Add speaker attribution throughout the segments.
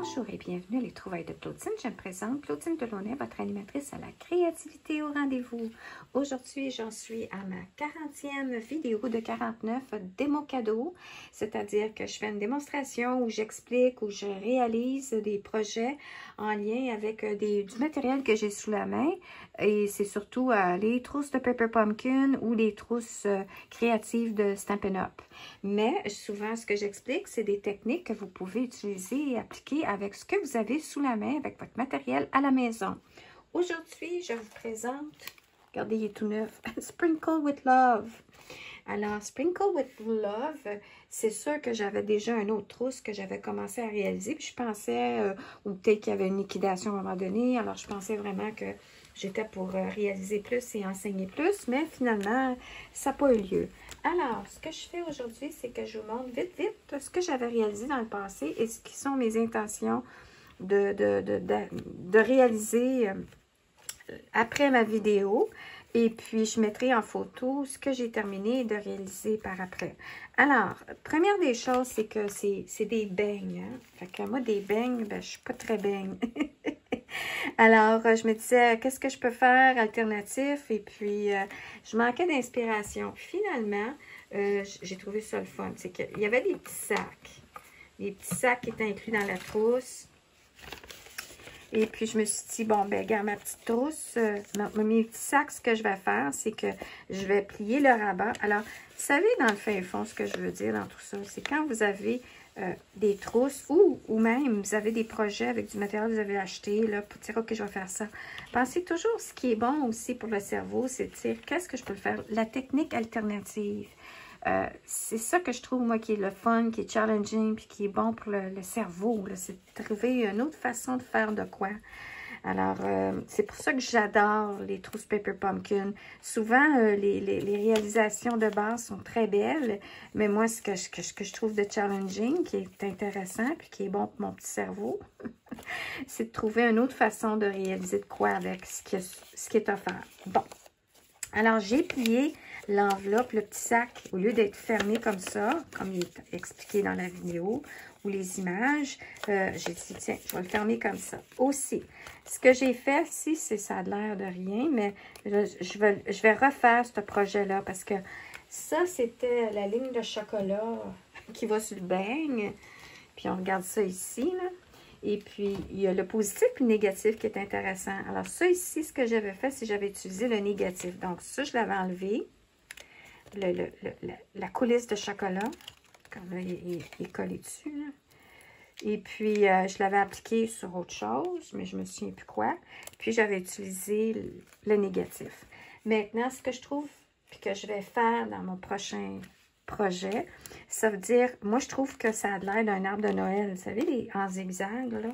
Speaker 1: Bonjour et bienvenue à les trouvailles de Claudine. Je me présente Claudine Delaunay, votre animatrice à la créativité au rendez-vous. Aujourd'hui, j'en suis à ma 40e vidéo de 49 démo cadeau, c'est-à-dire que je fais une démonstration où j'explique, où je réalise des projets en lien avec du matériel que j'ai sous la main. Et c'est surtout les trousses de Paper Pumpkin ou les trousses créatives de Stampin' Up. Mais souvent, ce que j'explique, c'est des techniques que vous pouvez utiliser et appliquer avec ce que vous avez sous la main, avec votre matériel à la maison. Aujourd'hui, je vous présente, regardez, il est tout neuf, Sprinkle with Love. Alors, Sprinkle with Love, c'est sûr que j'avais déjà une autre trousse que j'avais commencé à réaliser. Puis je pensais, ou peut-être qu'il y avait une liquidation à un moment donné, alors je pensais vraiment que j'étais pour réaliser plus et enseigner plus, mais finalement, ça n'a pas eu lieu. Alors, ce que je fais aujourd'hui, c'est que je vous montre vite ce que j'avais réalisé dans le passé et ce qui sont mes intentions de réaliser après ma vidéo. Et puis, je mettrai en photo ce que j'ai terminé de réaliser par après. Alors, première des choses, c'est que c'est des beignes. Hein? Fait que moi, des beignes, ben, je suis pas très beigne. Alors, je me disais, qu'est-ce que je peux faire alternatif? Et puis, je manquais d'inspiration. Finalement, j'ai trouvé ça le fun. C'est qu'il y avait des petits sacs. Des petits sacs qui étaient inclus dans la trousse. Et puis, je me suis dit, bon, ben, regarde, ma petite trousse, mes petits sacs, ce que je vais faire, c'est que je vais plier le rabat. Alors, vous savez, dans le fin fond, ce que je veux dire dans tout ça, c'est quand vous avez des trousses ou même vous avez des projets avec du matériel que vous avez acheté, là, pour dire, OK, je vais faire ça. Pensez toujours, ce qui est bon aussi pour le cerveau, c'est de dire, qu'est-ce que je peux faire? La technique alternative. C'est ça que je trouve, moi, qui est le fun, qui est challenging, puis qui est bon pour le cerveau. C'est de trouver une autre façon de faire de quoi. Alors, c'est pour ça que j'adore les trousses Paper Pumpkin. Souvent, les réalisations de base sont très belles, mais moi, ce que je trouve de challenging, qui est intéressant, puis qui est bon pour mon petit cerveau, c'est de trouver une autre façon de réaliser de quoi avec ce qui est offert. Bon. Alors, j'ai plié l'enveloppe, le petit sac, au lieu d'être fermé comme ça, comme il est expliqué dans la vidéo, ou les images, j'ai dit, tiens, je vais le fermer comme ça. Aussi, ce que j'ai fait, si ça a l'air de rien, mais je vais refaire ce projet-là, parce que ça, c'était la ligne de chocolat qui va sur le beigne. Puis, on regarde ça ici, là. Et puis, il y a le positif et le négatif qui est intéressant. Alors, ça ici, ce que j'avais fait, c'est que j'avais utilisé le négatif. Donc, ça, je l'avais enlevé. La coulisse de chocolat. Comme là, il est collé dessus. Là. Et puis, je l'avais appliqué sur autre chose, mais je me souviens plus quoi. Puis, j'avais utilisé le négatif. Maintenant, ce que je trouve, puis que je vais faire dans mon prochain projet, ça veut dire, moi je trouve que ça a l'air d'un arbre de Noël, vous savez, en zigzag, là.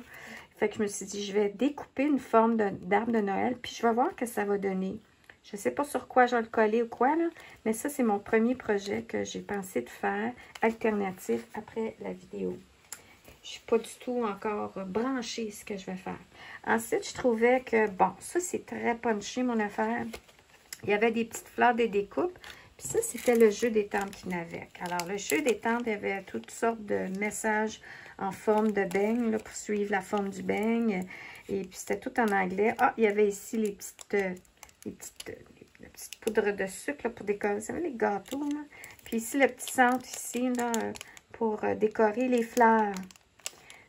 Speaker 1: Fait que je me suis dit, je vais découper une forme d'arbre de Noël, puis je vais voir ce que ça va donner. Je ne sais pas sur quoi je vais le coller ou quoi, là, mais ça, c'est mon premier projet que j'ai pensé de faire, alternatif, après la vidéo. Je ne suis pas du tout encore branchée ce que je vais faire. Ensuite, je trouvais que, bon, ça, c'est très punché, mon affaire. Il y avait des petites fleurs de découpe. Puis ça, c'était le jeu des tentes qui n'avait. Alors, le jeu des tentes, il y avait toutes sortes de messages en forme de beigne, là, pour suivre la forme du beigne. Et puis, c'était tout en anglais. Ah, il y avait ici les petites poudres de sucre là, pour décorer. Vous savez, les gâteaux, là. Puis ici, le petit centre ici, là, pour décorer les fleurs.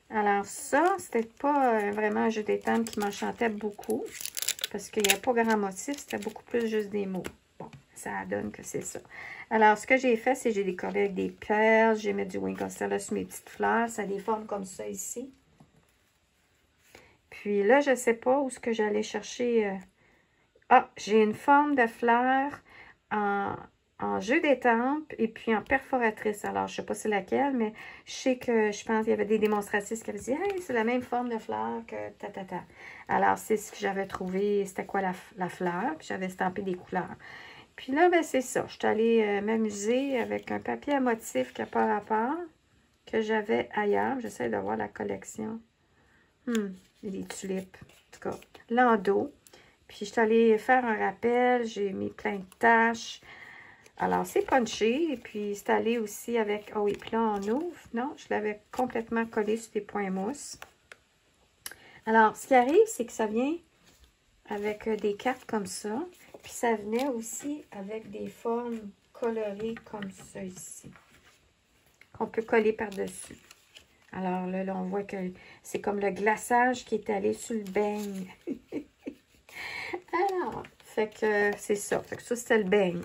Speaker 1: Alors, ça, c'était pas vraiment un jeu des tentes qui m'enchantait beaucoup. Parce qu'il n'y avait pas grand motif, c'était beaucoup plus juste des mots. Ça donne que c'est ça. Alors, ce que j'ai fait, c'est que j'ai décoré avec des perles. J'ai mis du Winkle sur mes petites fleurs. Ça a des formes comme ça ici. Puis là, je ne sais pas où est-ce que j'allais chercher. Ah, j'ai une forme de fleur en jeu d'étampe et puis en perforatrice. Alors, je ne sais pas c'est laquelle, mais je pense qu'il y avait des démonstratrices qui avaient dit « Hey, c'est la même forme de fleur que ta. » Alors, c'est ce que j'avais trouvé. C'était quoi la fleur? Puis j'avais stampé des couleurs. Puis là, ben c'est ça. Je suis allée m'amuser avec un papier à motif qui n'a pas rapport, que j'avais ailleurs. J'essaie de voir la collection. Des tulipes. En tout cas, l'endos. Puis je suis allée faire un rappel. J'ai mis plein de taches. Alors, c'est punché. Et puis, c'est allé aussi avec... Oh oui, puis là, on ouvre. Non, je l'avais complètement collé sur des points mousse. Alors, ce qui arrive, c'est que ça vient avec des cartes comme ça. Puis ça venait aussi avec des formes colorées comme ça ici. Qu'on peut coller par-dessus. Alors là, on voit que c'est comme le glaçage qui est allé sur le beigne. Alors, fait que c'est ça. Fait que ça, c'était le beigne.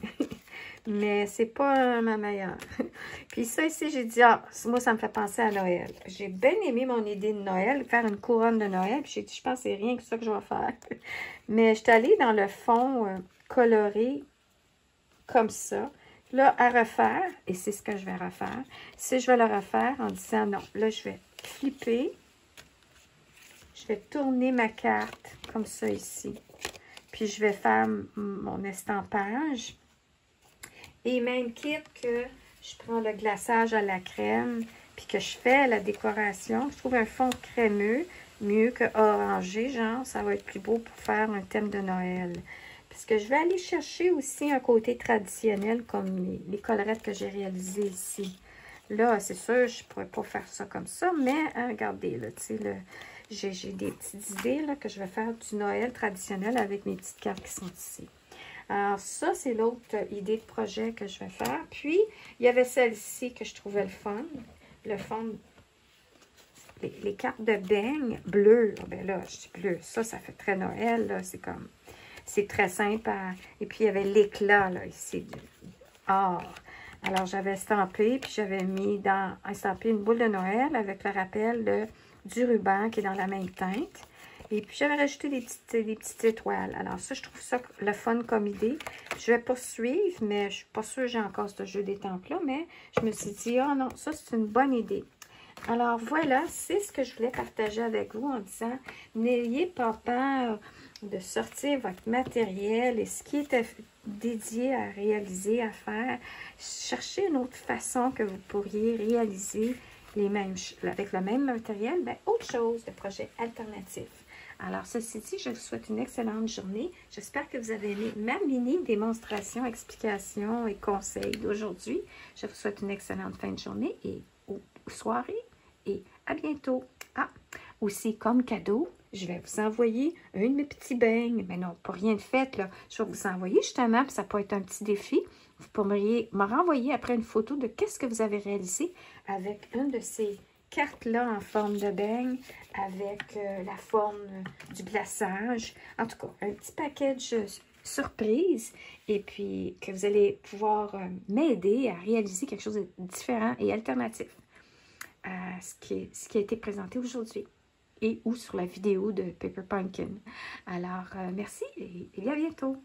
Speaker 1: Mais c'est pas ma meilleure. Puis ça ici, j'ai dit, ah, moi, ça me fait penser à Noël. J'ai bien aimé mon idée de Noël, faire une couronne de Noël. Puis j'ai dit, je pense que c'est rien que ça que je vais faire. Mais je suis allée dans le fond coloré comme ça. Là, à refaire, et c'est ce que je vais refaire, si je vais le refaire en disant non, là, je vais flipper. Je vais tourner ma carte comme ça ici. Puis je vais faire mon estampage. Et même quitte que je prends le glaçage à la crème, puis que je fais la décoration, je trouve un fond crémeux, mieux que orangé, genre, ça va être plus beau pour faire un thème de Noël. Parce que je vais aller chercher aussi un côté traditionnel, comme les collerettes que j'ai réalisées ici. Là, c'est sûr, je ne pourrais pas faire ça comme ça, mais hein, regardez, là, tu sais, j'ai des petites idées, là, que je vais faire du Noël traditionnel avec mes petites cartes qui sont ici. Alors, ça, c'est l'autre idée de projet que je vais faire. Puis, il y avait celle-ci que je trouvais le fun. Le fond, les cartes de beigne bleues. Oh, ben là, je dis bleu. Ça fait très Noël, là. C'est comme, c'est très simple. Et puis, il y avait l'éclat, là, ici, du or. Alors, j'avais estampé, puis j'avais estampé une boule de Noël avec le rappel du ruban qui est dans la même teinte. Et puis, j'avais rajouté des petites étoiles. Alors, ça, je trouve ça le fun comme idée. Je vais poursuivre, mais je ne suis pas sûre que j'ai encore ce jeu d'étampes-là. Mais je me suis dit, oh non, ça, c'est une bonne idée. Alors, voilà, c'est ce que je voulais partager avec vous en disant, n'ayez pas peur de sortir votre matériel et ce qui est dédié à réaliser, à faire. Cherchez une autre façon que vous pourriez réaliser avec le même matériel, bien, autre chose de projet alternatif. Alors, ceci dit, je vous souhaite une excellente journée. J'espère que vous avez aimé ma mini démonstration, explication et conseils d'aujourd'hui. Je vous souhaite une excellente fin de journée et soirée et à bientôt. Ah, aussi comme cadeau, je vais vous envoyer un de mes petits beignes. Mais non, pas rien de fait, là. Je vais vous envoyer justement, puis ça peut être un petit défi. Vous pourriez me renvoyer après une photo de qu'est-ce que vous avez réalisé avec une de ces cartes-là en forme de beigne, avec la forme du glaçage. En tout cas, un petit package surprise et puis que vous allez pouvoir m'aider à réaliser quelque chose de différent et alternatif à ce qui a été présenté aujourd'hui et ou sur la vidéo de Paper Pumpkin. Alors, merci et à bientôt.